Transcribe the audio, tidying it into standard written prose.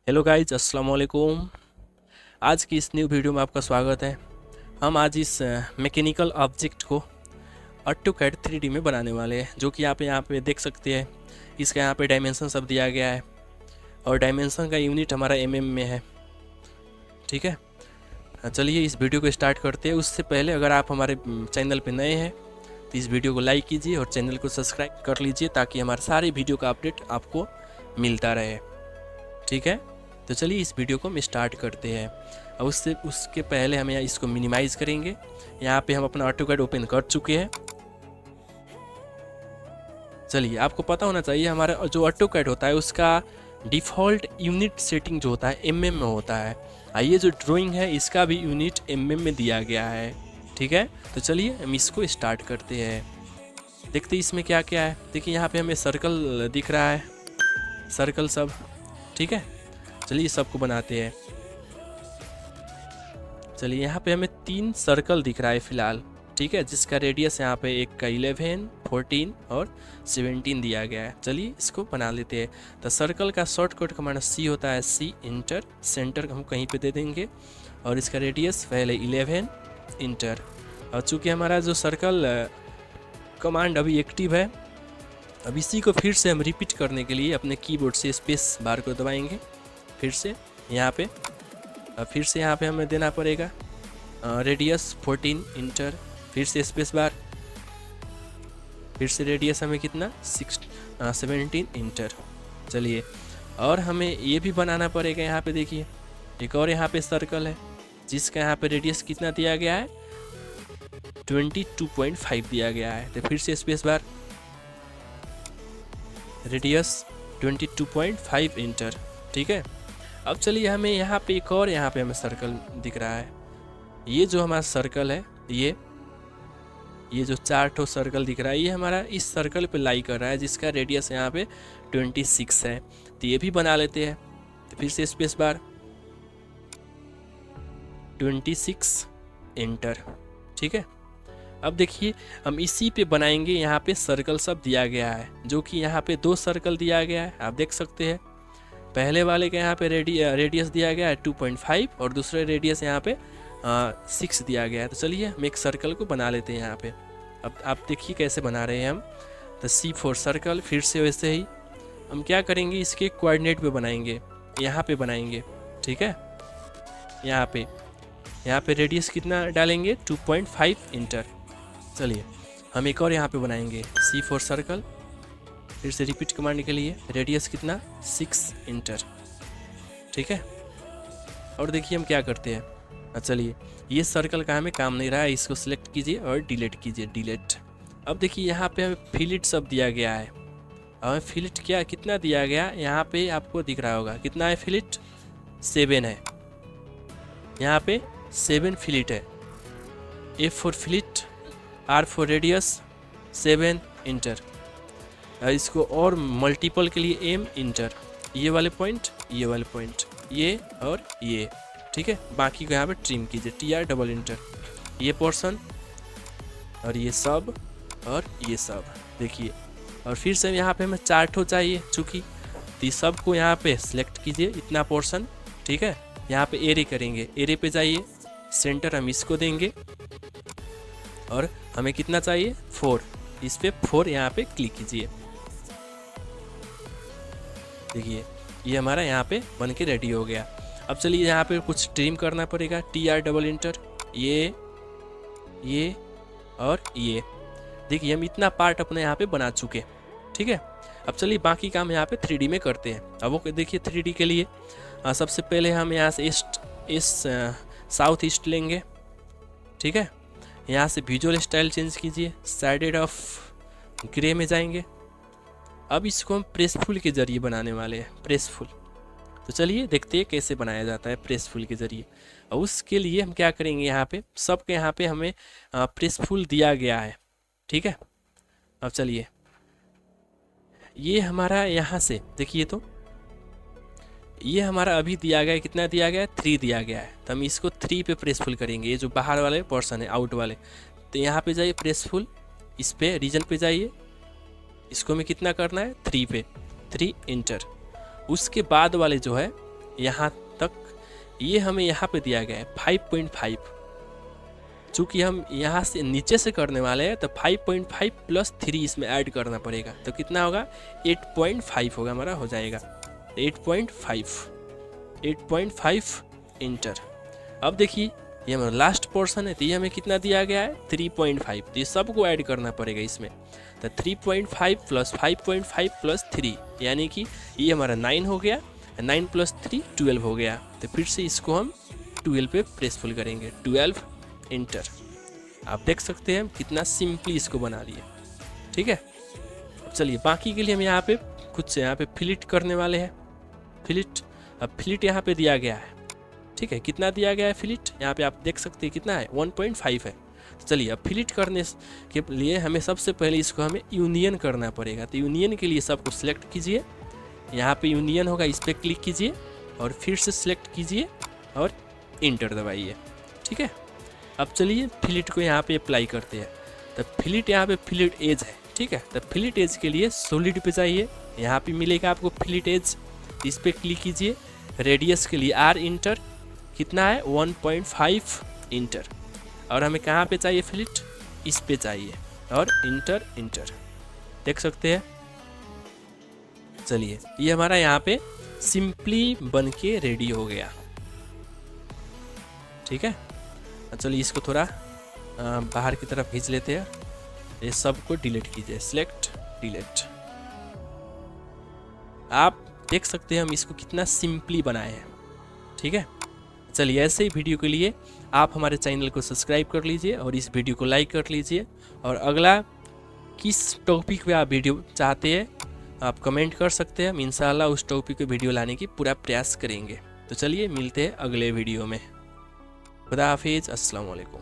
Hello guys, अस्सलाम वालेकुम। आज की इस न्यू वीडियो में आपका स्वागत है। हम आज इस मैकेनिकल ऑब्जेक्ट को ऑटोकैड 3D में बनाने वाले हैं, जो कि आप यहाँ पे देख सकते हैं। इसका यहाँ पे डायमेंशन सब दिया गया है और डायमेंशन का यूनिट हमारा mm में है। ठीक है, चलिए इस वीडियो को स्टार्ट करते हैं। उससे पहले अगर आप हमारे चैनल पे नए हैं तो इस वीडियो को लाइक कीजिए और चैनल को सब्सक्राइब कर लीजिए, ताकि हमारे सारे वीडियो का अपडेट आपको मिलता रहे। ठीक है, तो चलिए इस वीडियो को हम स्टार्ट करते हैं। और उसके पहले हम यहाँ इसको मिनिमाइज़ करेंगे। यहाँ पे हम अपना ऑटोकैड ओपन कर चुके हैं। चलिए, आपको पता होना चाहिए हमारा जो ऑटोकैड होता है उसका डिफ़ॉल्ट यूनिट सेटिंग जो होता है mm में होता है। ये जो ड्राइंग है इसका भी यूनिट mm में दिया गया है। ठीक है, तो चलिए हम इसको स्टार्ट करते हैं। देखते हैं इसमें क्या क्या है। देखिए यहाँ पे हमें सर्कल दिख रहा है, सर्कल सब। ठीक है, चलिए सबको बनाते हैं। चलिए यहाँ पे हमें 3 सर्कल दिख रहा है फ़िलहाल। ठीक है, जिसका रेडियस यहाँ पे एक का 11, 14 और 17 दिया गया है। चलिए इसको बना लेते हैं। तो सर्कल का शॉर्टकट कमांड C होता है, C इंटर। सेंटर हम कहीं पे दे देंगे और इसका रेडियस पहले 11 इंटर। और चूँकि हमारा जो सर्कल कमांड अभी एक्टिव है, अब इसी को फिर से हम रिपीट करने के लिए अपने कीबोर्ड से स्पेस बार को दबाएंगे। फिर से यहाँ पे फिर से यहाँ पे हमें देना पड़ेगा रेडियस 14 इंटर, फिर से स्पेस बार, फिर से रेडियस हमें कितना 17 इंटर। चलिए, और हमें ये भी बनाना पड़ेगा। यहाँ पे देखिए एक और यहाँ पे सर्कल है जिसका यहाँ पे रेडियस कितना दिया गया है 22.5 दिया गया है। तो फिर से स्पेस बार, रेडियस 22.5 इंटर। ठीक है, अब चलिए हमें यहाँ पे एक और यहाँ पे हमें सर्कल दिख रहा है। ये जो हमारा सर्कल है, ये जो 4 ठो सर्कल दिख रहा है, ये हमारा इस सर्कल पे लाई कर रहा है, जिसका रेडियस यहाँ पे 26 है। तो ये भी बना लेते हैं। तो फिर से स्पेस बार, 26 एंटर। ठीक है, अब देखिए हम इसी पे बनाएंगे। यहाँ पे सर्कल सब दिया गया है, जो कि यहाँ पे 2 सर्कल दिया गया है, आप देख सकते हैं। पहले वाले का यहाँ पे रेडियस दिया गया है 2.5 और दूसरे रेडियस यहाँ पे 6 दिया गया है। तो चलिए हम एक सर्कल को बना लेते हैं यहाँ पे। अब आप देखिए कैसे बना रहे हैं हम। तो C4 सर्कल, फिर से वैसे ही हम क्या करेंगे, इसके कोऑर्डिनेट पे बनाएंगे, यहाँ पे बनाएंगे। ठीक है, यहाँ पे रेडियस कितना डालेंगे 2.5 इंटर। चलिए हम एक और यहाँ पे बनाएंगे C4 सर्कल, फिर से रिपीट कमांड के लिए रेडियस कितना 6 इंटर। ठीक है, और देखिए हम क्या करते हैं। चलिए ये सर्कल का हमें काम नहीं रहा है, इसको सिलेक्ट कीजिए और डिलीट कीजिए, डिलीट। अब देखिए यहाँ पे हमें फिलिट सब दिया गया है। हमें फिलिट क्या कितना दिया गया, यहाँ पे आपको दिख रहा होगा कितना है फिलिट, 7 है। यहाँ पे 7 फिलिट है। F for fillet, R for radius, 7 enter. इसको और मल्टीपल के लिए M इंटर, ये वाले पॉइंट, ये वाले पॉइंट, ये और ये। ठीक है, बाकी को यहाँ पे ट्रिम कीजिए, TR डबल इंटर। ये पोर्शन और ये सब और ये सब देखिए। और फिर से यहाँ पे हमें 4 ठो चाहिए, चूँकि तो सब को यहाँ पे सिलेक्ट कीजिए, इतना पोर्शन। ठीक है, यहाँ पे एरे करेंगे, एरे पे जाइए, सेंटर हम इसको देंगे और हमें कितना चाहिए 4, इस पे 4 यहाँ पे क्लिक कीजिए। देखिए ये हमारा यहाँ पे बन के रेडी हो गया। अब चलिए यहाँ पे कुछ ट्रिम करना पड़ेगा, TR डबल इंटर, ये और ये। देखिए हम इतना पार्ट अपने यहाँ पे बना चुके। ठीक है, अब चलिए बाकी काम यहाँ पे 3D में करते हैं। अब वो देखिए 3D के लिए सबसे पहले हम यहाँ से साउथ ईस्ट लेंगे। ठीक है, यहाँ से विजुअल स्टाइल चेंज कीजिए, साइडेड ऑफ ग्रे में जाएंगे। अब इसको हम प्रेसफुल के ज़रिए बनाने वाले हैं, प्रेसफुल। तो चलिए देखते हैं कैसे बनाया जाता है प्रेसफुल के ज़रिए। और उसके लिए हम क्या करेंगे, यहाँ पे सबके यहाँ पे हमें प्रेसफुल दिया गया है। ठीक है, अब चलिए ये हमारा यहाँ से देखिए, तो ये हमारा अभी दिया गया है, कितना दिया गया है 3 दिया गया है। तो हम इसको 3 पे प्रेसफुल करेंगे, ये जो बाहर वाले पोर्शन है, आउट वाले। तो यहाँ पे जाइए प्रेसफुल, इस पे रीजन पे जाइए, इसको हमें कितना करना है 3 पे, 3 इंटर। उसके बाद वाले जो है यहाँ तक, ये हमें यहाँ पे दिया गया है 5.5। चूँकि हम यहाँ से नीचे से करने वाले हैं तो 5.5 प्लस 3 इसमें ऐड करना पड़ेगा, तो कितना होगा 8.5 होगा, हमारा हो जाएगा 8.5 इंटर। अब देखिए ये हमारा लास्ट पोर्शन है, तो ये हमें कितना दिया गया है 3.5, तो ये सबको ऐड करना पड़ेगा इसमें। तो 3.5 प्लस 5.5 प्लस 3 यानी कि ये हमारा 9 हो गया, 9 प्लस 3 12 हो गया। तो फिर से इसको हम 12 पे प्रेसफुल करेंगे, 12 इंटर। आप देख सकते हैं हम कितना सिंपली इसको बना लिए, ठीक है। अब चलिए बाकी के लिए हम यहाँ पे खुद से यहाँ पे फिलिट करने वाले हैं। फिलिट, अब फिलिट यहाँ पे दिया गया है, ठीक है। कितना दिया गया है फिलिट, यहाँ पे आप देख सकते हैं कितना है 1.5 है। चलिए अब फिलिट करने के लिए हमें सबसे पहले इसको हमें यूनियन करना पड़ेगा। तो यूनियन के लिए सबको सिलेक्ट कीजिए, यहाँ पे यूनियन होगा, इस पर क्लिक कीजिए और फिर से सिलेक्ट कीजिए और इंटर दबाइए, ठीक है। अब चलिए फिलिट को यहाँ पे अप्लाई करते हैं। तो फिलिट यहाँ पे फिलिट एज है, ठीक है। तो फिलिट एज के लिए सॉलिड पे जाइए, यहाँ पे मिलेगा आपको फिलिट एज, इस पर क्लिक कीजिए। रेडियस के लिए R इंटर, कितना है 1.5 इंटर। और हमें कहाँ पे चाहिए फिलिट, इस पे चाहिए और इंटर इंटर, देख सकते हैं। चलिए ये हमारा यहाँ पे सिंपली बन के रेडी हो गया, ठीक है। चलिए इसको थोड़ा बाहर की तरफ खींच लेते हैं, ये सब को डिलीट कीजिए, सिलेक्ट डिलीट। आप देख सकते हैं हम इसको कितना सिंपली बनाए हैं, ठीक है। चलिए ऐसे ही वीडियो के लिए आप हमारे चैनल को सब्सक्राइब कर लीजिए और इस वीडियो को लाइक कर लीजिए। और अगला किस टॉपिक पे आप वीडियो चाहते हैं आप कमेंट कर सकते हैं, हम इंशाल्लाह उस टॉपिक पे वीडियो लाने की पूरा प्रयास करेंगे। तो चलिए मिलते हैं अगले वीडियो में। खुदा हाफिज़, अस्सलाम वालेकुम।